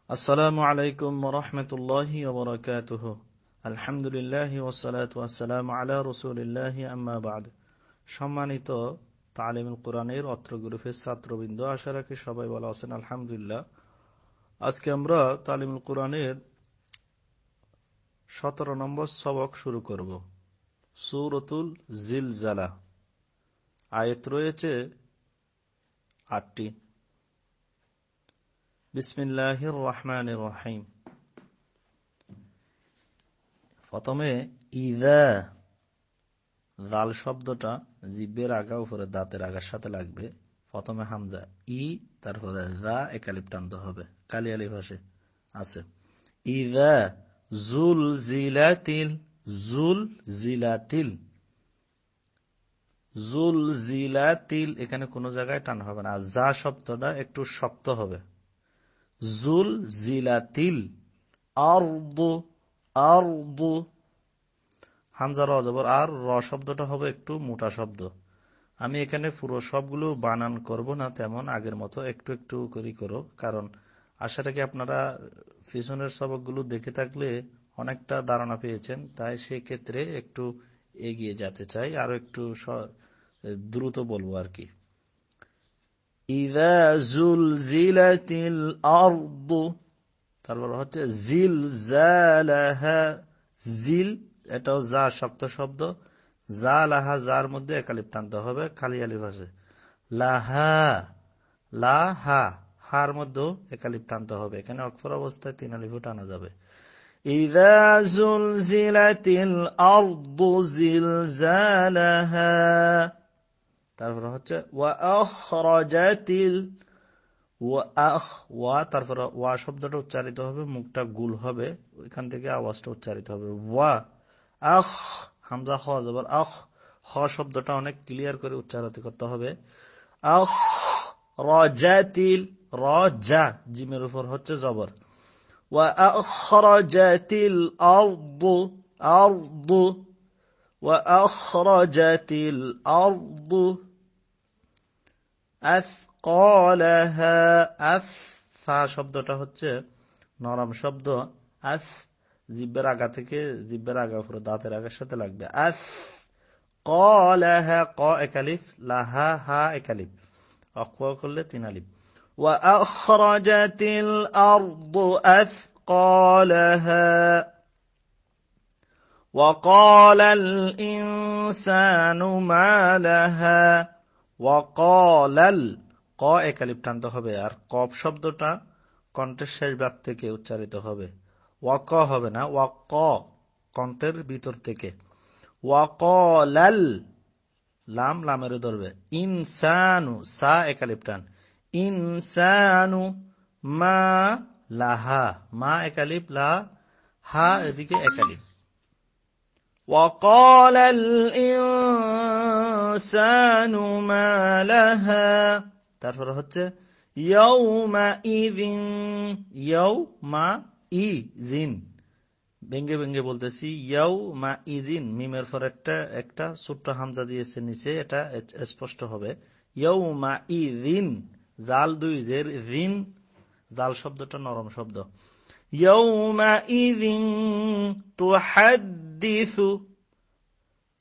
আসসালামু আলাইকুম ওয়া রাহমাতুল্লাহি ওয়া বারাকাতুহু। আলহামদুলিল্লাহি ওয়াসসালাতু ওয়াসসালামু আলা রাসূলিল্লাহি আম্মা বা'দ। সম্মানিত তালিমুল কোরআনের অত্র গ্রুপের ছাত্রবৃন্দ, আশা রাখি সবাই ভালো আছেন আলহামদুলিল্লাহ। আজকে আমরা তালিমুল কোরআনের 17 নম্বর সবক শুরু করব। সূরাতুল জিলজালা। আয়াত রয়েছে 8টি। বিসমিল্লাহির রহমানির রহিম। প্রথমে ইযা, জাল শব্দটা জিহ্বার আগা উপরে দাঁতের আগার সাথে লাগবে। প্রথমে হামজা ই, তারপরে যা একালিপ টানতে হবে, কালি আলিফ আছে। ইযা জুলজিলাতিল, জুলজিলাতিল, জুলজিলাতিল, এখানে কোনো জায়গায় টান হবে না। যা শব্দটা একটু শক্ত হবে। জুলজিলাতিল আরদু, আরদু, হামজা র জবর আর, র শব্দটা হবে একটু মোটা শব্দ। আমি এখানে পুরো সবগুলো বানান করব না, তেমন আগের মতো একটু একটু করে করো, কারণ আশা রাখি আপনারা পিছনের সবকগুলো দেখে থাকলে অনেকটা ধারণা পেয়েছেন। তাই সেই ক্ষেত্রে একটু এগিয়ে যেতে চাই, আরো একটু দ্রুত বলবো আর কি। ইযা জুলজিলাতিল আরদু, তারপর হচ্ছে জিলজালাহা, জিল, এটাও যা শক্ত শব্দ। যা লাহা, যার মধ্যে একালিপ টানতে হবে, খালি আলিফ আছে। লাহা, লাহা, হার মধ্যেও একালিপ টানতে হবে। এখানে অক্ষর অবস্থায় 3 আলিফও টানা যাবে। ইযা জুলজিলাতিল আরদু জিলজালাহা, তারপর হচ্ছে ওয়া আখরাজাতিল, ওয়া, তারপর ওয়া শব্দটা উচ্চারিত হবে, মুখটা গুল হবে, ওইখান থেকে আওয়াজটা উচ্চারিত হবে ওয়া। আখ, হামজা খ জবর আখ, খ শব্দটা অনেক ক্লিয়ার করে উচ্চারিত করতে হবে। আখ রাজাতিল, রাজা, জিমের উপর হচ্ছে জবর। ওয়া আখরাজাতিল আরদু, আরদু, ওয়া আখরাজাতিল আরদু আথকালাহা, আফ, সা শব্দটা হচ্ছে নরম শব্দ। আফ জিহ্বার আগা থেকে, জিহ্বার আগা উপরে দাঁতের আগার সাথে লাগবে। আফ ক্বালাহা, ক একালিফ, লাহা হা একালিফ, অক্ফ করলে 3 আলিফ। ওয়া আখরাজাতিল আরদু আথকালাহা ওয়া ক্বালাল ইনসানু মা লাহা, ওয়াকালাল, ক একালিপ টানতে হবে, আর কফ শব্দটা কণ্ঠের শেষ ভাগ থেকে উচ্চারিত হবে। ওয়াক হবে না, ওয়াক, কণ্ঠের ভিতর থেকে। ওয়াকালাল, লাম লামের ধরবে। ইনসানু, সা একালিপ টান, ইনসানু মা লাহা, মা একালিপ, লা হা এদিকে একালিপ। وقال الإنسان ما لها, তারপর হচ্ছে ইয়াউমাইযিন, ইয়াউমাইযিন, ভেঙ্গে ভেঙ্গে বলতেছি, ইয়াউমাইযিন, মিমের পর একটা ছোট্ট হামজা দিয়েছে নিচে, এটা স্পষ্ট হবে। ইয়াউমাইযিন, জাল 2 জের জিন, জাল শব্দটা নরম শব্দ। ইয়াউমাইযিন তুহাদ্দিসু,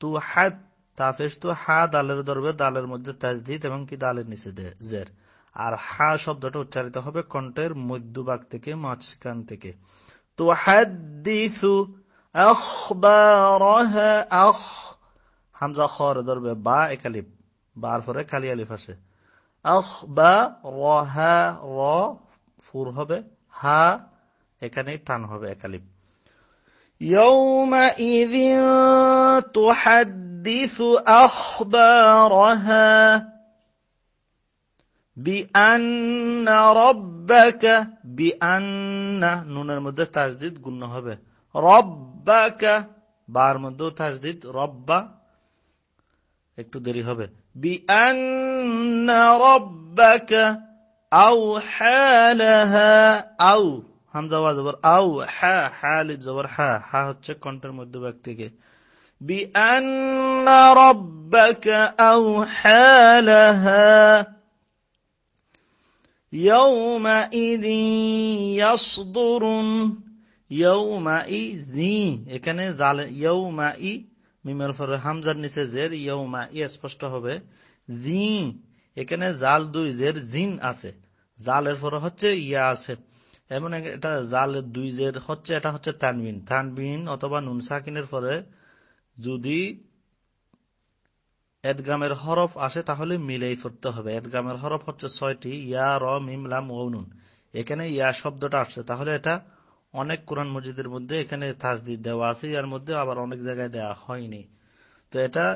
তুহাদ, তাফেশ তো হা দালের ধরবে, দালের মধ্যে তাজদীদ এবং কি দালের নিচে জের, আর হা শব্দটা উচ্চারিত হবে কণ্ঠের মধ্যভাগ থেকে, মাঝখান থেকে। তুহাদ্দিসু আখবারাহা, আখ, হামজা খর ধরবে, বা একালিফ, বার পরে খালি আলিফ আসে। আখবারাহা, র ফুর হবে, হা এখানে টান হবে একালিফ। يومئذ تحدث أخبارها بأن ربك, بأن, নুনের মধ্যে তাজদীদ গুণ হবে, রব্বাক, বার মধ্যে তাজদীদ, রব্বা একটু দেরি হবে। بأن ربك أوحى لها, আও, হামজা ওয়া জবর আও, হা, হা লিফ জবর হা, হা হচ্ছে কণ্ঠের মধ্যভাগ থেকে। বিআন্না রাব্বাকা আওহা লাহা ইয়াউমাইযিন ইয়াসদুরুন, ইয়াউমাইযি, এখানে জাল ইয়াউমাই মিমের পরে হামজার নিচে জের, ইয়াউমাই স্পষ্ট হবে। জি, এখানে জাল দুই জের জিন আছে, জালের পরে হচ্ছে ইয়া আছে, এমন এটা জালের দুই জের হচ্ছে, এটা হচ্ছে তানবিন। তানবিন অথবা নুন সাকিনের পরে যদি এদগামের হরফ আসে তাহলে মিলেই পড়তে হবে। এদগামের হরফ হচ্ছে 6টি, ইয়া, র, মিম, লাম, ওয়া, নুন। এখানে ইয়া শব্দটা আসছে, তাহলে এটা অনেক কোরআন মজিদের মধ্যে এখানে তাসদীদ দেওয়া আছে, ইয়ার মধ্যে আবার অনেক জায়গায় দেওয়া হয়নি। তো এটা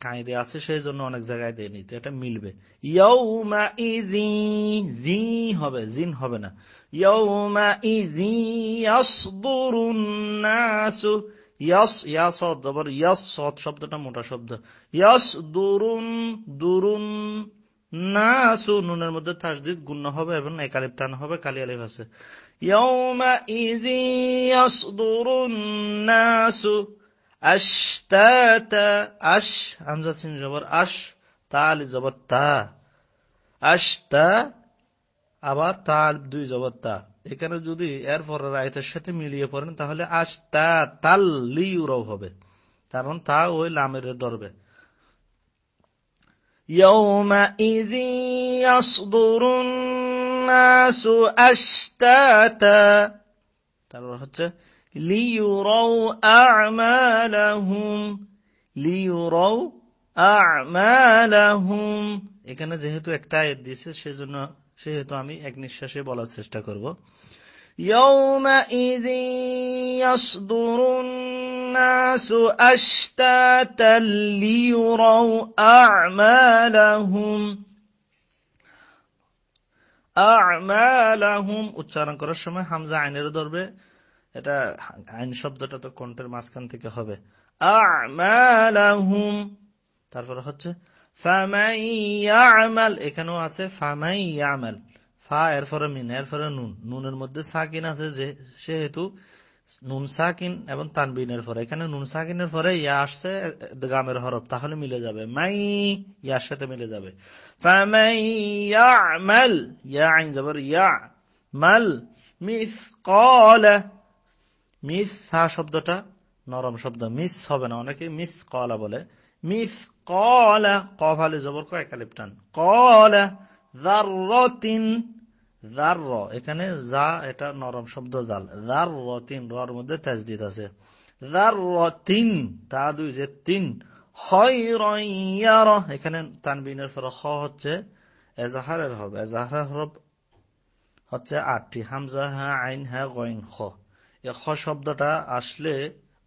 কায়দে আছে, সেই জন্য অনেক জায়গায় দেয়নি, তো এটা মিলবে। ইয়াউমাইযিন, জি হবে, জিন হবে না। ইয়াউমাইযিন ইয়াসদুরুন নাসু, ইয়াস, ইয়া সদ জবর ইয়াস, সদ শব্দটা মোটা শব্দ। ইয়াসদুরুন, দুরুন, নাসু, নুনের মধ্যে তাসদীদ গুণ্য হবে এবং এক আলিফ টান হবে, কালি আলিফ আছে। ইয়াউমাইযিন ইয়াসদুরুন নাসু আশতাতা, আশ, হামজা সিন জবর আশ, তা আলিফ জবর তা, আশতা, আবার তা আলিফ দুই জবর তা। এখানে যদি এর পরের আয়াতের সাথে মিলিয়ে পড়েন তাহলে আশতা তাল লিউরাও হবে, কারণ তা ওই লামের ধরবে। ইয়াউমাইযিন ইয়াসদুরুন নাসু আশতাতা, তারপর হচ্ছে লিইউরাউ আ'মালাহুম, লিইউরাউ আ'মালাহুম। এখানে যেহেতু একটা আয়াত দিয়েছে সেহেতু আমি এক নিঃশ্বাসে বলার চেষ্টা করব। ইয়াউমাইযিন ইয়াসদুরুন নাসু আশতাতান লিইউরাউ আ'মালাহুম, আ'মালাহুম উচ্চারণ করার সময় হামজা আইনের ধরবে, এটা আইন শব্দটা তো কণ্ঠের মাঝখান থেকে হবে। আ'মালাহুম, তারপর হচ্ছে ফামান ইয়া'মাল, এখানেও আছে ফামান ইয়া'মাল, ফা এর পরে মিন, এর পরে নুন, নুনের মধ্যে সাকিন আছে, যে সেহেতু নুন সাকিন এবং তানবিনের পরে, এখানে নুন সাকিনের পরে ইয়া আসছে গামের হরফ, তাহলে মিলে যাবে, মাই, ইয়ার সাথে মিলে যাবে। ফামান ইয়া'মাল, ইয়া আইন জবর ইয়া, মাল মিসকালা, মিস, সা শব্দটা নরম শব্দ, মিস হবে না, অনেকে মিস কলা বলে, মিস কলা, কফ আলিফ জবর ক, এক আলিফ টান, কলা যাররাতিন, যারর, এখানে যা এটা নরম শব্দ জাল, যাররাতিন, রর মধ্যে তাসদীদ আছে, যাররাতিন, তা দুই যে তিন, খায়রান ইয়ারা, এখানে তানবিনের পরে খ হচ্ছে এজাহারের হরফ, এজাহারের হরফ হচ্ছে 8টি, হামজা, হা, আইন, হা, গইন, খ। এই খ শব্দটা আসলে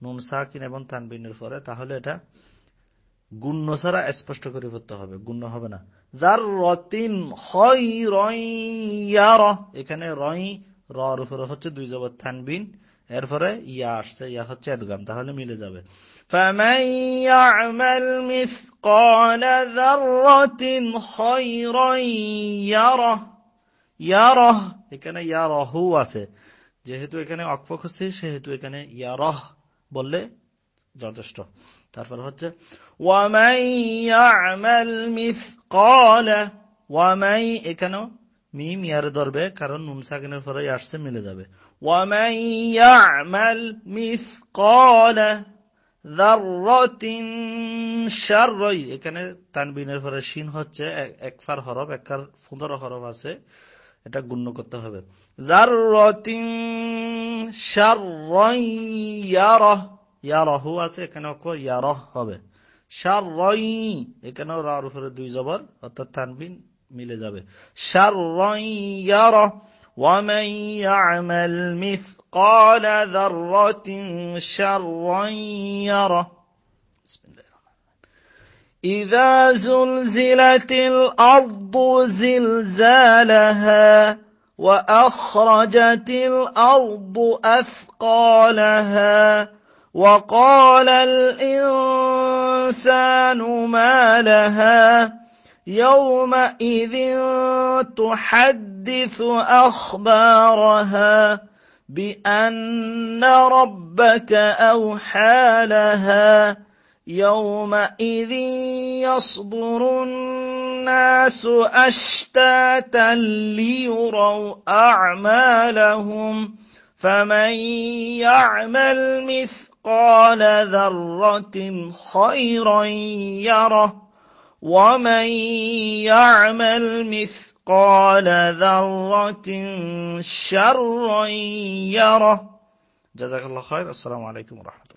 নুন সাকিন এবং তানবিনের পরে, তাহলে এটা গুণ্য ছাড়া স্পষ্ট করে পড়তে হবে, গুণ্য হবে না। যাররাতিন খায়রান ইয়ারা, এখানে রই, রর উপরে হচ্ছে দুই জবর তানবিন, এরপরে ইয়া আসছে, ইয়া হচ্ছে ইদগাম, তাহলে মিলে যাবে। ফামান ইয়া'মাল মিসকালা যাররাতিন খায়রান ইয়ারা, ইয়ারাহ, এখানে ইয়ারাহু আছে, যেহেতু এখানে অক্ফ হচ্ছে সেহেতু এখানে ইয়ারাহ বললে যথেষ্ট। তারপর হচ্ছে ওয়ামান ইয়া'মাল মিসকালা, ওয়ামান, এখানেও মিম ইয়ার ধরবে, কারণ নুন সাকিনের পরে আসছে, মিলে যাবে। ওয়ামান ইয়া'মাল মিসকালা যাররাতিন শাররাই, এখানে তানবিনের পরে শিন হচ্ছে একফার হরফ, একফার 15 হরফ আছে, এটা গুণ্য করতে হবে। যাররাতিন শাররাই ইয়ারা, ইয়ারাহু আছে, এখানে ইয়ারাহ হবে। শাররাই, এখানেও রার উপরে দুই জবর অর্থাৎ তানবিন, মিলে যাবে। শাররাই ইয়ারা, ওয়ামান ইয়া'মাল মিসকালা যাররাতিন শাররাই ইয়ারা। বিসমিল্লাহির রাহমানির রাহিম। ইযা যুলজিলাতিল আরদু জিলজালাহা ওয়া আখরাজাতিল আরদু আথকালাহা وقال الإنسان ما لها يومئذ تحدث أخبارها بأن ربك أوحى لها يومئذ يصدر الناس أشتاتا ليروا أعمالهم فمن يعمل مثقال ذرة خيرا يره ومن يعمل مثقال ذرة شرا يره. جزاك الله خير. السلام عليكم ورحمة الله.